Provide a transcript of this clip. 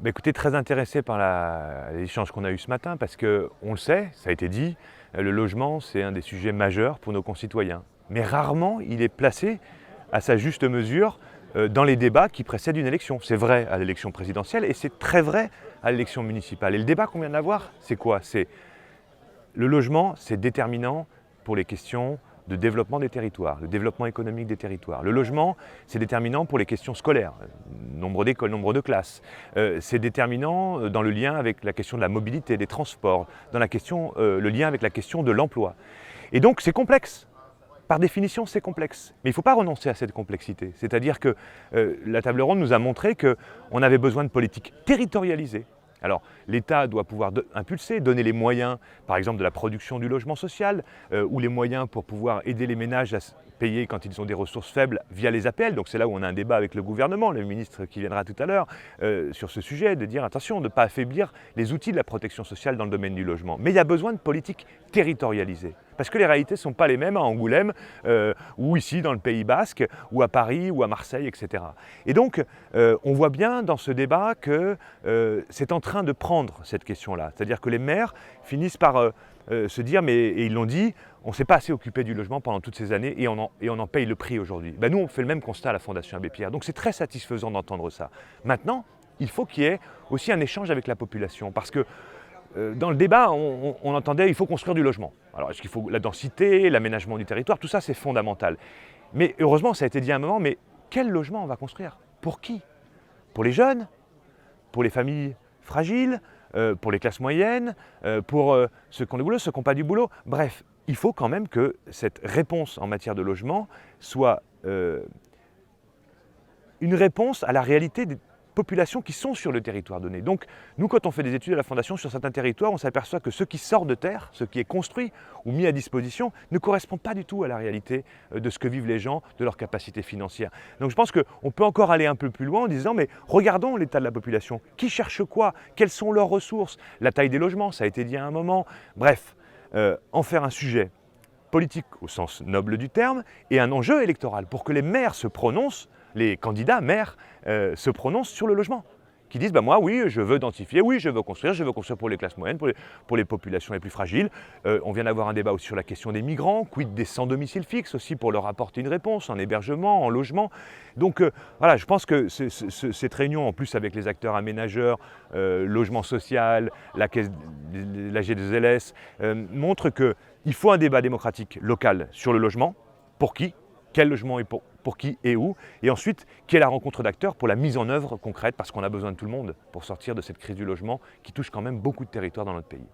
Bah, écoutez, très intéressé par l'échange qu'on a eu ce matin parce qu'on le sait, ça a été dit, le logement c'est un des sujets majeurs pour nos concitoyens. Mais rarement il est placé à sa juste mesure dans les débats qui précèdent une élection. C'est vrai à l'élection présidentielle et c'est très vrai à l'élection municipale. Et le débat qu'on vient d'avoir, c'est quoi? C'est le logement, c'est déterminant pour les questions de développement des territoires, le développement économique des territoires. Le logement, c'est déterminant pour les questions scolaires, nombre d'écoles, nombre de classes. C'est déterminant dans le lien avec la question de la mobilité, des transports, dans la question, le lien avec la question de l'emploi. Et donc c'est complexe. Par définition, c'est complexe. Mais il ne faut pas renoncer à cette complexité. C'est-à-dire que la table ronde nous a montré qu'on avait besoin de politiques territorialisées. Alors, l'État doit pouvoir impulser, donner les moyens, par exemple, de la production du logement social, ou les moyens pour pouvoir aider les ménages à payer quand ils ont des ressources faibles via les APL. Donc c'est là où on a un débat avec le gouvernement, le ministre qui viendra tout à l'heure, sur ce sujet, de dire attention, de ne pas affaiblir les outils de la protection sociale dans le domaine du logement. Mais il y a besoin de politiques territorialisées. Parce que les réalités ne sont pas les mêmes à Angoulême, ou ici dans le Pays Basque, ou à Paris, ou à Marseille, etc. Et donc, on voit bien dans ce débat que c'est en train de prendre cette question-là. C'est-à-dire que les maires finissent par se dire, et ils l'ont dit, on ne s'est pas assez occupé du logement pendant toutes ces années et on en paye le prix aujourd'hui. Ben nous, on fait le même constat à la Fondation Abbé Pierre. Donc c'est très satisfaisant d'entendre ça. Maintenant, il faut qu'il y ait aussi un échange avec la population. Parce que dans le débat, on entendait qu'il faut construire du logement. Alors est-ce qu'il faut la densité, l'aménagement du territoire, tout ça c'est fondamental. Mais heureusement, ça a été dit à un moment, mais quel logement on va construire? Pour qui? Pour les jeunes? Pour les familles fragiles? Pour les classes moyennes? Pour ceux qui ont du boulot, ceux qui n'ont pas du boulot? Bref, il faut quand même que cette réponse en matière de logement soit une réponse à la réalité des populations qui sont sur le territoire donné. Donc nous, quand on fait des études à la Fondation sur certains territoires, on s'aperçoit que ce qui sort de terre, ce qui est construit ou mis à disposition, ne correspond pas du tout à la réalité de ce que vivent les gens, de leurs capacités financières. Donc je pense qu'on peut encore aller un peu plus loin en disant, mais regardons l'état de la population. Qui cherche quoi? Quelles sont leurs ressources? La taille des logements, ça a été dit à un moment. Bref, en faire un sujet politique au sens noble du terme et un enjeu électoral pour que les maires se prononcent, les candidats maires se prononcent sur le logement, qui disent moi oui je veux densifier, oui je veux construire pour les classes moyennes, pour les populations les plus fragiles. On vient d'avoir un débat aussi sur la question des migrants, quid des sans domicile fixe aussi pour leur apporter une réponse en hébergement, en logement. Donc voilà, je pense que cette réunion en plus avec les acteurs aménageurs, logement social, la G2LS, montre qu'il faut un débat démocratique local sur le logement. Pour qui? Quel logement et pour qui et où? Et ensuite, quelle est la rencontre d'acteurs pour la mise en œuvre concrète? Parce qu'on a besoin de tout le monde pour sortir de cette crise du logement qui touche quand même beaucoup de territoires dans notre pays.